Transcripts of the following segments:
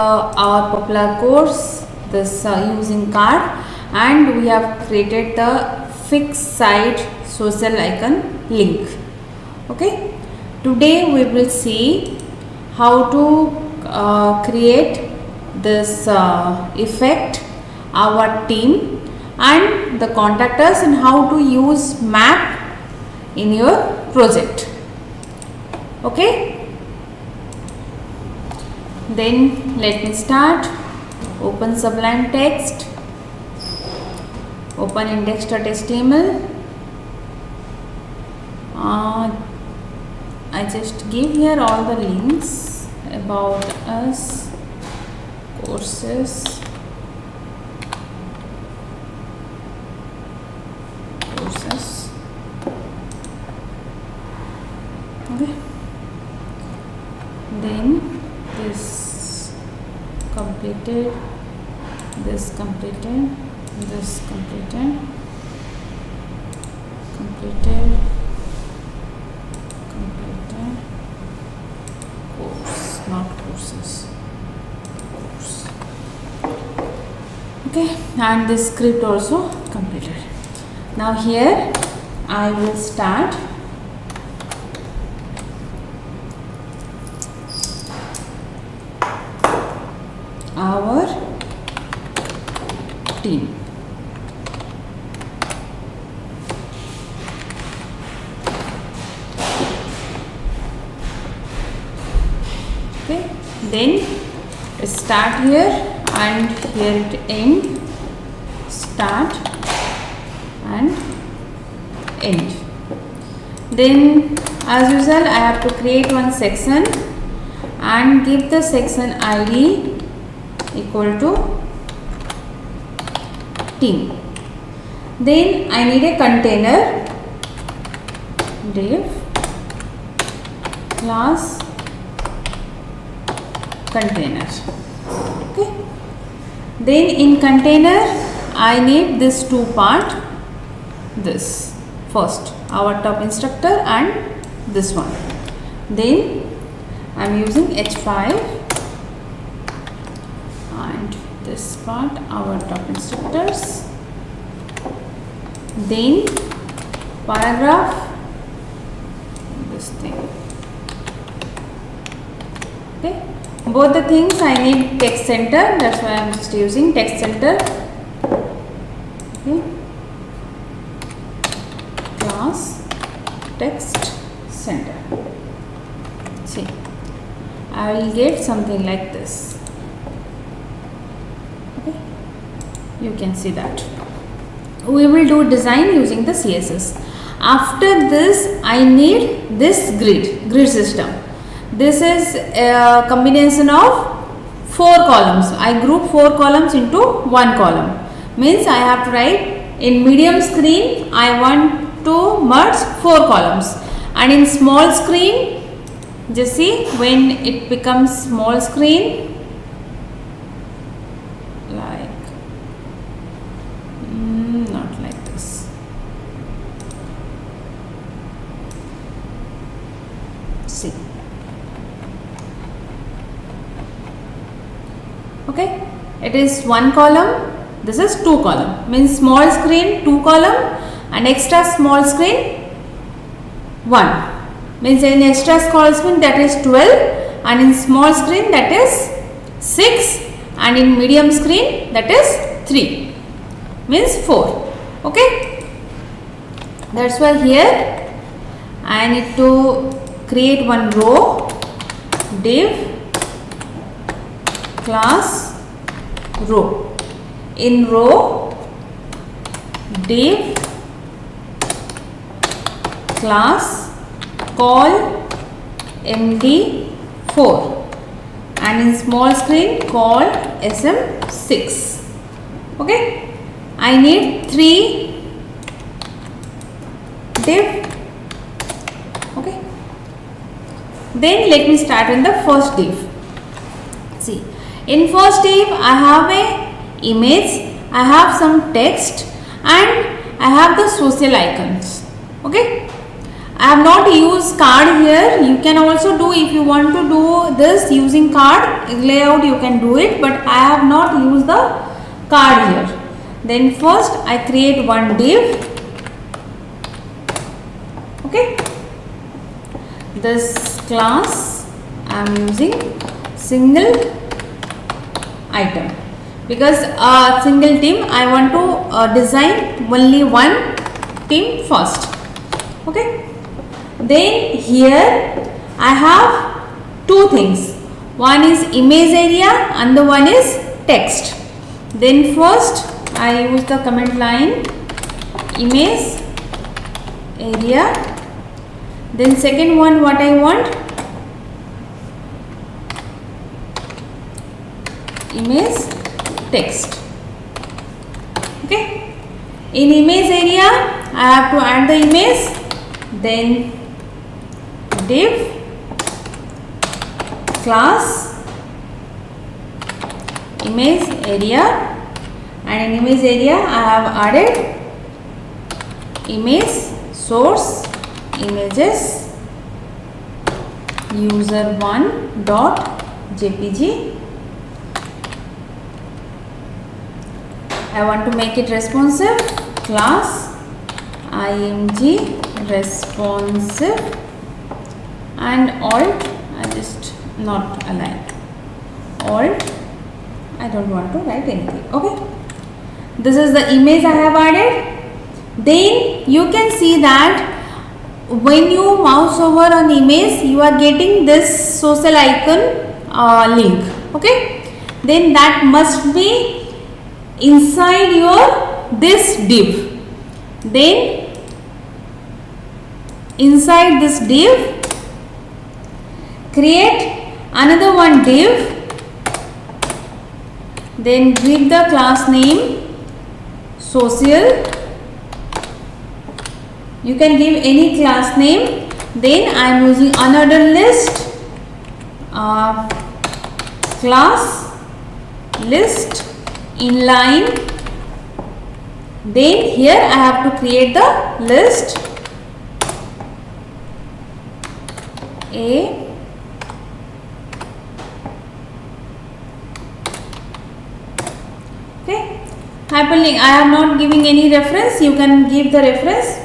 our popular course, this using card, and we have created the fixed site social icon link. Okay, today we will see how to create this effect, our team, and the contact us, and how to use map in your project. Okay, then let me start. Open Sublime Text, open index.html. I just give here all the links about us, courses, okay. Then this completed, this completed, this completed, course, not courses, course. Okay, and this script also completed. Now here I will start our team. Okay, then start here and here it end, start and end. Then as usual I have to create one section and give the section ID equal to team. Then I need a container, div class container. Okay, then in container I need this two part, this first our top instructor and this one. Then I am using h5 and this part our top instructors. Then paragraph, this thing. Okay, both the things I need text center, that's why I am just using text center. Okay, class text center. See, I will get something like this. Okay, you can see that. We will do design using the CSS. After this I need this grid system. This is a combination of 4 columns. I group 4 columns into one column. Means I have to write in medium screen I want to merge 4 columns, and in small screen, just see when it becomes small screen, like not like this. See, okay, it is one column, this is 2 column, means small screen 2 column and extra small screen 1, means in extra small screen that is 12, and in small screen that is 6, and in medium screen that is 3, means 4. Okay, that's why here I need to create one row, div class row. In row, div class call md4, and in small screen call sm6. Okay, I need 3 div. Okay, then let me start in the first div. See, in first div I have a image, I have some text, and I have the social icons. Okay, I have not used card here. You can also do, if you want to do this using card layout, you can do it, but I have not used the card here. Then first I create one div. Okay, this class I am using single item, because a single team I want to design only one team first. Okay, then here I have two things, one is image area and the one is text. Then first I use the command line image area, then second one what I want, image text. Okay, in image area I have to add the image, then div class image area, and in image area I have added image source images user1 dot jpg. I want to make it responsive, class img responsive, and alt I just not align, alt I don't want to write anything. Okay, this is the image I have added. Then you can see that when you mouse over an image, you are getting this social icon link. Okay, then that must be inside your this div. Then inside this div create another one div, then give the class name social. You can give any class name. Then I am using another list, class list inline. Then here I have to create the list A okay, hyperlink. I am not giving any reference, you can give the reference.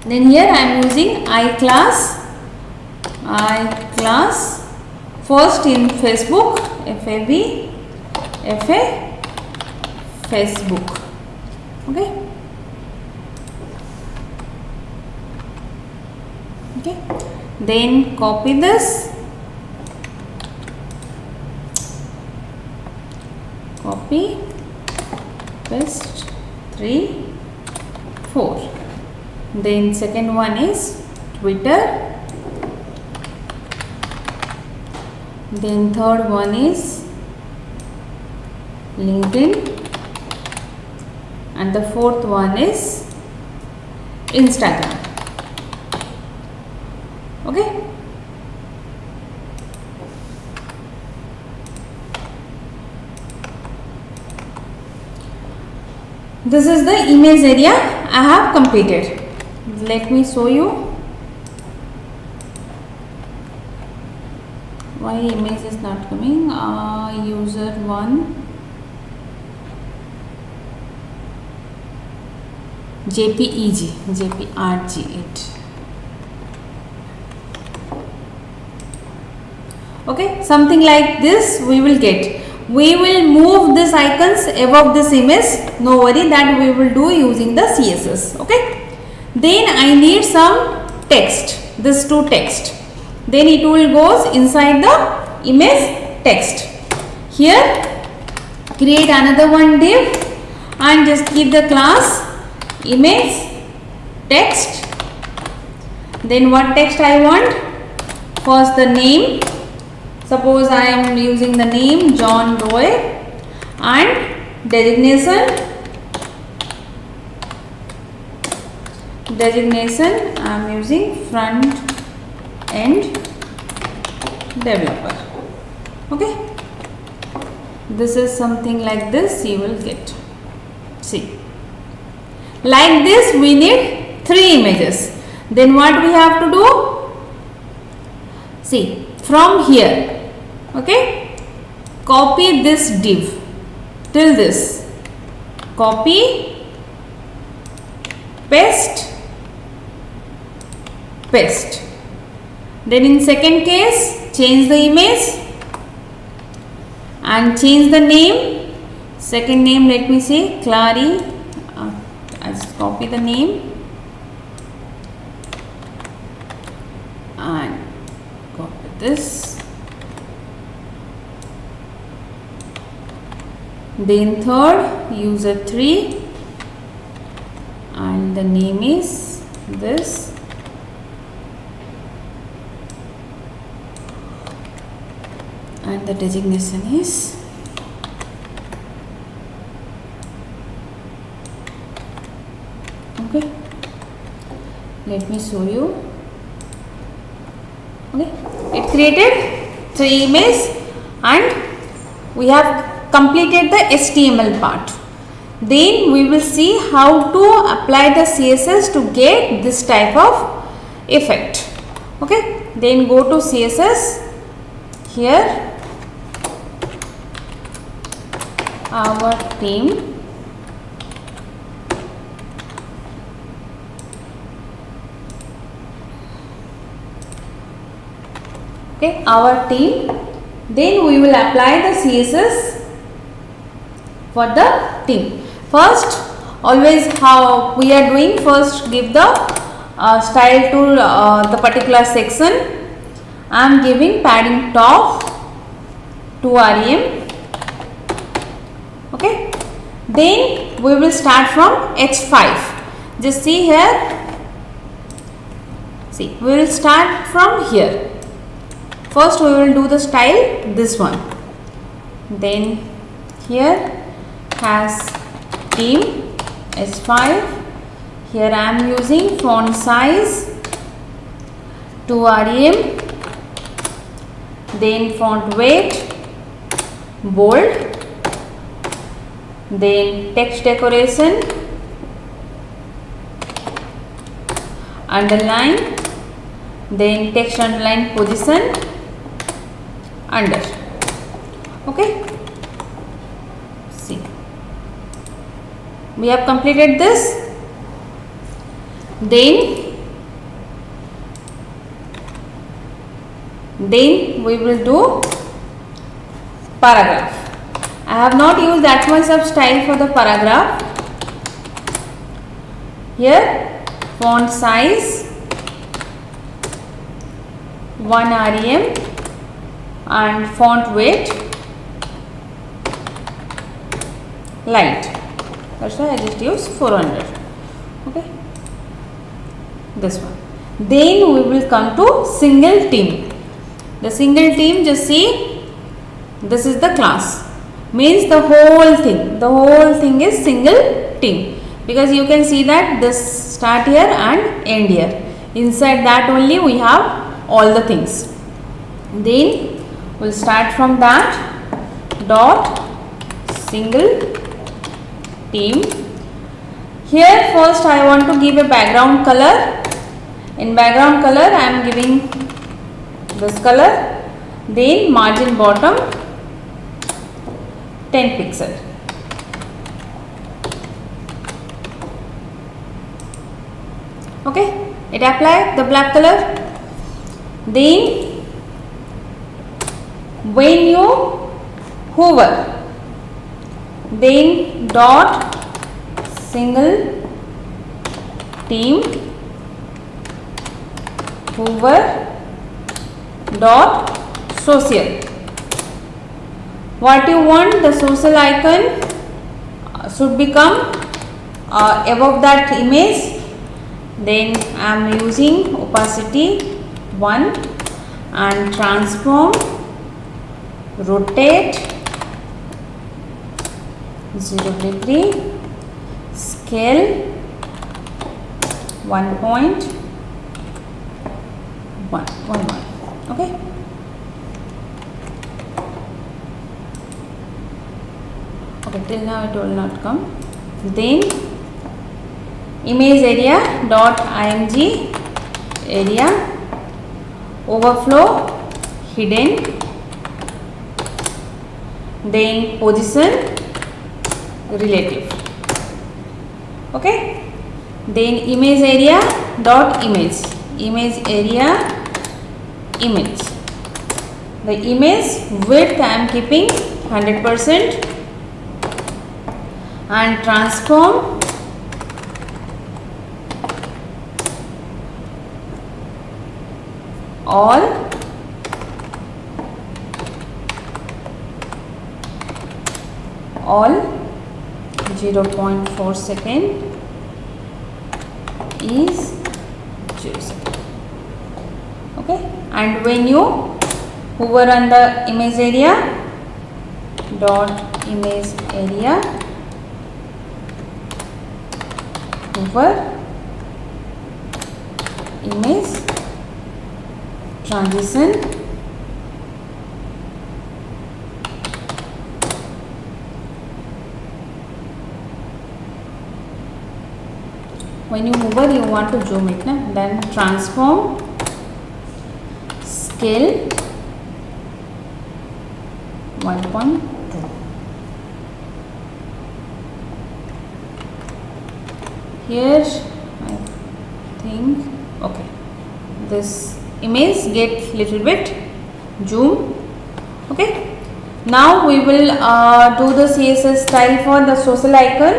Then here I am using I class first in Facebook, FAB, FA Facebook. Okay. Okay. Then copy this, copy, paste 3, 4. Then second one is Twitter. Then third one is LinkedIn, and the fourth one is Instagram. Okay. This is the image area I have completed. Let me show you why image is not coming. User 1 JPEG 8. Okay, something like this we will get. We will move these icons above this image, no worry, that we will do using the CSS. Okay, then I need some text, this to text, then it will goes inside the image text. Here create another one div and just give the class image text. Then what text I want? First the name. Suppose I am using the name John Roy, and designation I am using front end developer. Okay, this is something like this you will get. See, like this we need 3 images. Then what we have to do? See, from here, okay, copy this div till this, copy, paste, paste. Then in second case, change the image and change the name. Second name, let me say Clary. I just copy the name and copy this. Then third, user 3 and the name is this. And the designation is okay. Let me show you. Okay, it created 3 images and we have completed the HTML part. Then we will see how to apply the CSS to get this type of effect. Okay, then go to CSS. Here our theme, okay, our theme. Then we will apply the CSS for the theme. First, always how we are doing, first give the style to the particular section. I am giving padding top 2 rem. Okay, then we will start from H5. Just see here. See, we will start from here. First we will do the style, this one. Then here has theme H5. Here I am using font size 2 rem. Then font weight bold. Then text decoration, underline, then text underline position under. Okay, see, we have completed this. Then we will do paragraph. I have not used that much of style for the paragraph. Here font size 1 rem and font weight light. That's why I just use 400. Okay, this one. Then we will come to single theme. The single theme, just see, this is the class. Means the whole thing is single theme, because you can see that this start here and end here. Inside that only we have all the things. Then we'll start from that dot single theme. Here first I want to give a background color. In background color I am giving this color. Then margin bottom 10 pixel. Okay, it apply the black color. Then when you hover, then dot single theme hover dot social. What you want, the social icon should become above that image. Then I am using opacity 1 and transform, rotate 0 degree, scale 1.11. Okay. Okay, till now it will not come. Then image area dot img area, overflow hidden, then position relative. Okay, then image area dot image area image. The image width I am keeping 100% and transform all all 0.4 second is 0 second. Okay, and when you hover on the image area dot image area, hover image transition when you hover you want to zoom it, na? Then transform scale 1.2. Here I think okay, this image get little bit zoom. Okay, now we will do the CSS style for the social icon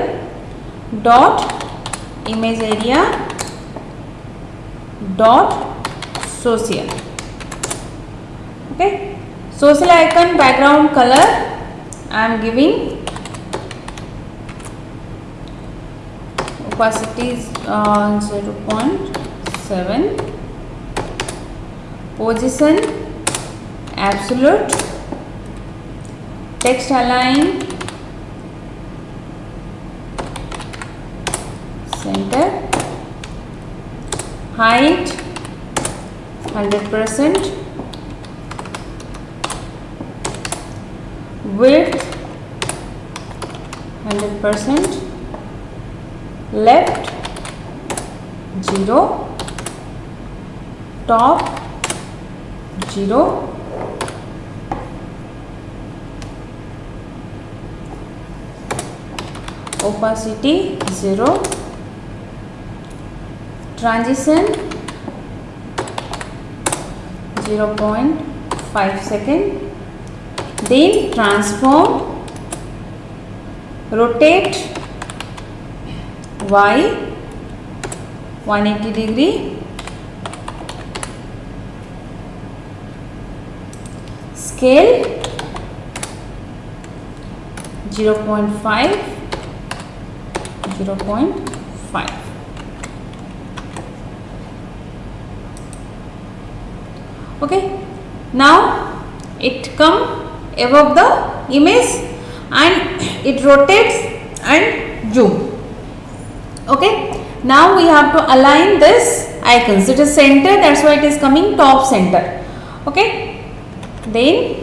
dot image area dot social. Okay, social icon background color I am giving opacity is 0.7, position absolute, text align center, height 100%, width 100%, left 0, top 0, opacity 0, transition 0.5 second, then transform rotate y 180 degree, scale 0.5. Okay, now it come above the image and it rotates and zoom. Okay, now we have to align this icons. It is center, that's why it is coming top center. Okay, then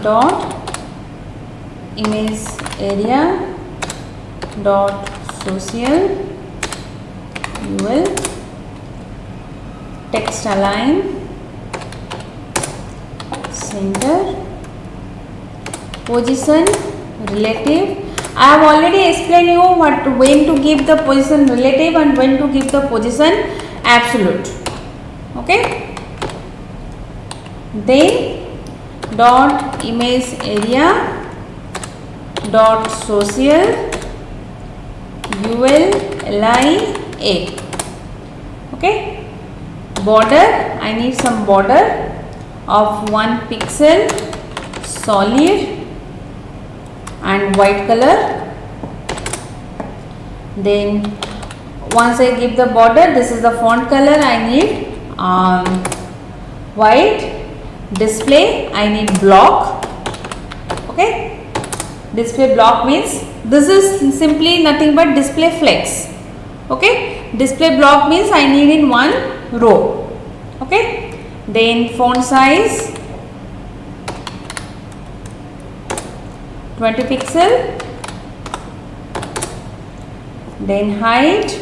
dot image area dot social, you will text align center, position relative. I have already explained you when to give the position relative and when to give the position absolute. Okay, then dot image area dot social, ULLIA. Okay, border I need some border of 1 pixel solid and white color. Then once I give the border, this is the font color I need white, display I need block. Okay, display block means this is simply nothing but display flex. Okay, display block means I need in one row. Okay, then font size 20 pixel, then height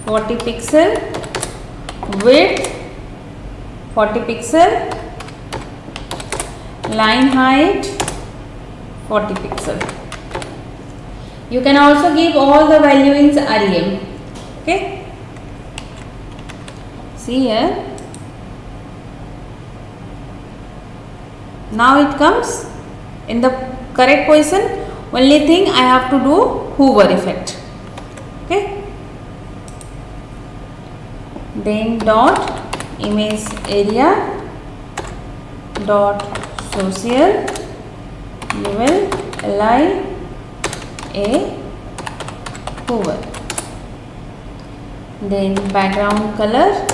40 pixel, width 40 pixel, line height 40 pixel. You can also give all the value in REM. Okay. See here. Now it comes in the correct position. Only thing I have to do hover effect. Okay. Then dot image area dot social, you will li a hover. Then background color,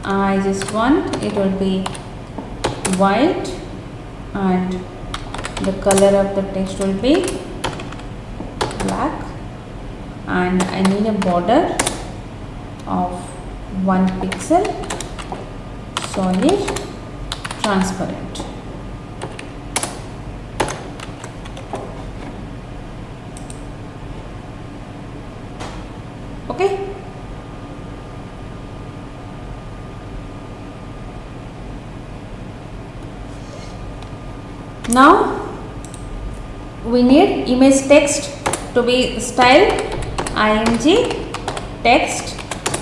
I just want it will be white and the color of the text will be black, and I need a border of 1 pixel, solid, transparent. Okay. Now we need image text to be styled. img text,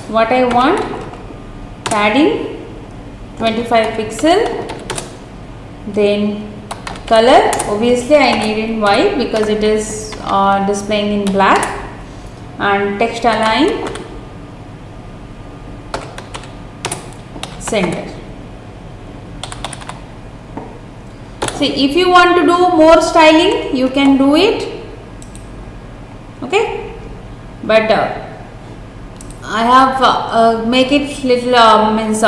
what I want, padding 25 pixel, then color obviously I need in white because it is displaying in black, and text align center. See, if you want to do more styling, you can do it. Okay, but I have make it little means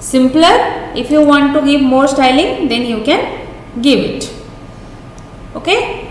simpler. If you want to give more styling, then you can give it. Okay.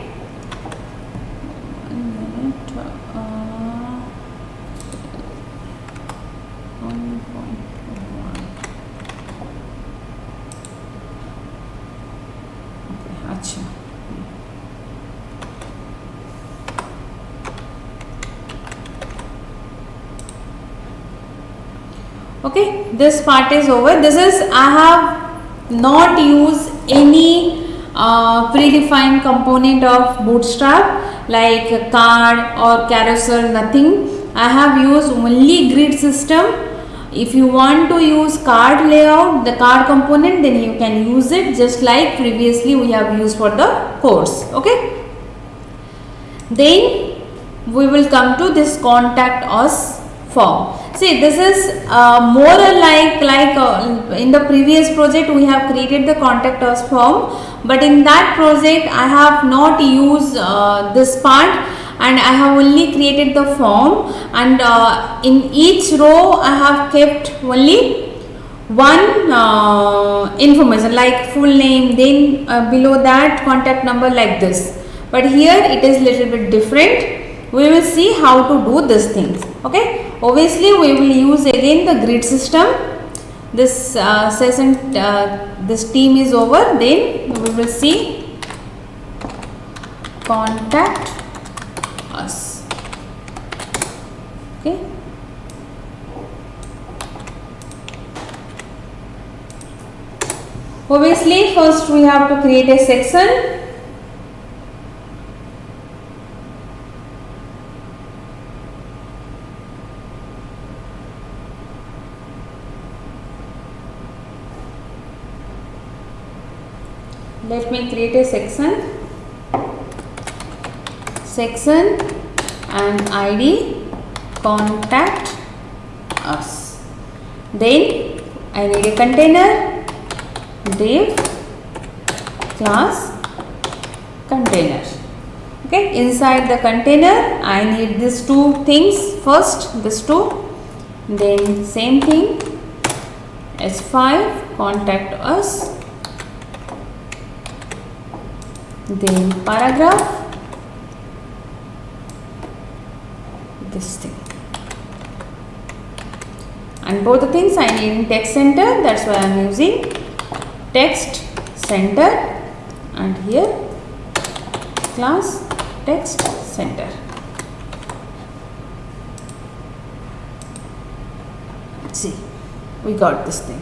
Okay, this part is over. This is, I have not used any predefined component of Bootstrap like card or carousel, nothing. I have used only grid system. If you want to use card layout, the card component, then you can use it just like previously we have used for the course. Okay. Then we will come to this contact us form. See, this is more like in the previous project we have created the contact us form, but in that project I have not used this part, and I have only created the form, and in each row I have kept only one information like full name, then below that contact number, like this. But here it is little bit different. We will see how to do these things. Okay, obviously we will use again the grid system. This session, this team is over. Then we will see contact us. Okay. Obviously first we have to create a section. Let me create a section and ID contact us. Then I need a container, div class container. Okay, inside the container I need these two things first, this two, then same thing, S5 contact us, then paragraph, this thing, and both the things I need in text center, that's why I am using text center, and here class text center. See, we got this thing.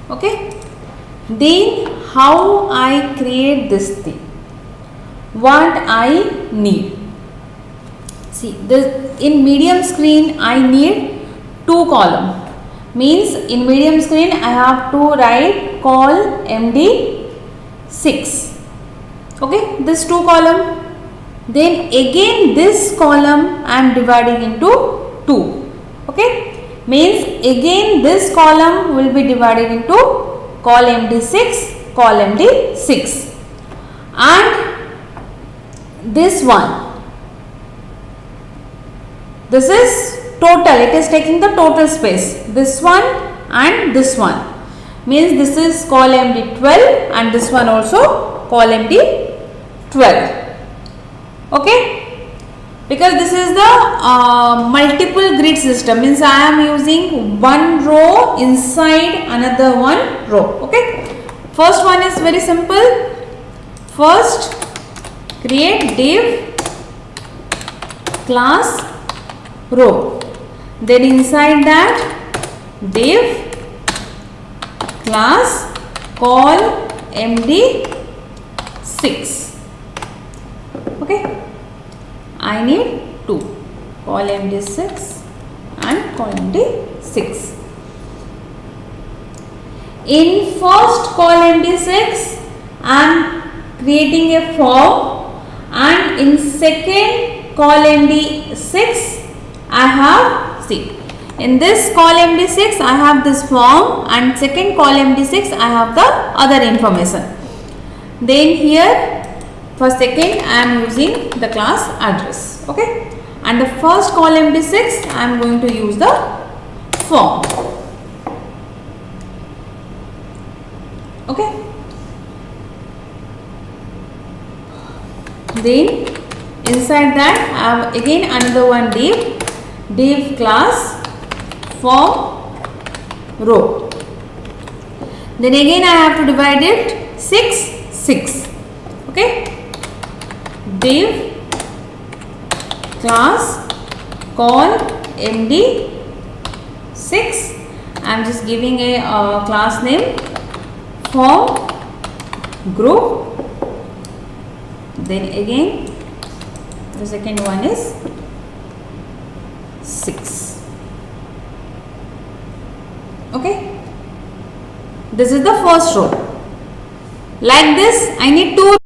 Okay, then how I create this thing, what I need. See, this in medium screen I need 2 column, means in medium screen I have to write col MD6. Okay, this 2 column, then again this column I am dividing into 2. Okay, means again this column will be divided into col MD6, col MD6, and this one, this is total, it is taking the total space, this one and this one, means this is col MD12 and this one also col MD12. Okay, because this is the multiple grid system, means I am using one row inside another one row. Okay, first one is very simple. First create div class row, then inside that div class col MD6. Okay, I need 2, col MD6 and col MD6. In first col MD6 I am creating a form, and in second col MD6 I have, see, in this col MD6 I have this form, and second col MD6 I have the other information. Then here for second I am using the class address. Okay, and the first col MD6 I am going to use the form. Okay, then inside that I have again another one div class form row, then again I have to divide it 6. Okay, div class col MD6, I am just giving a class name form group, then again the second one is 6. Okay, this is the first row. Like this I need 2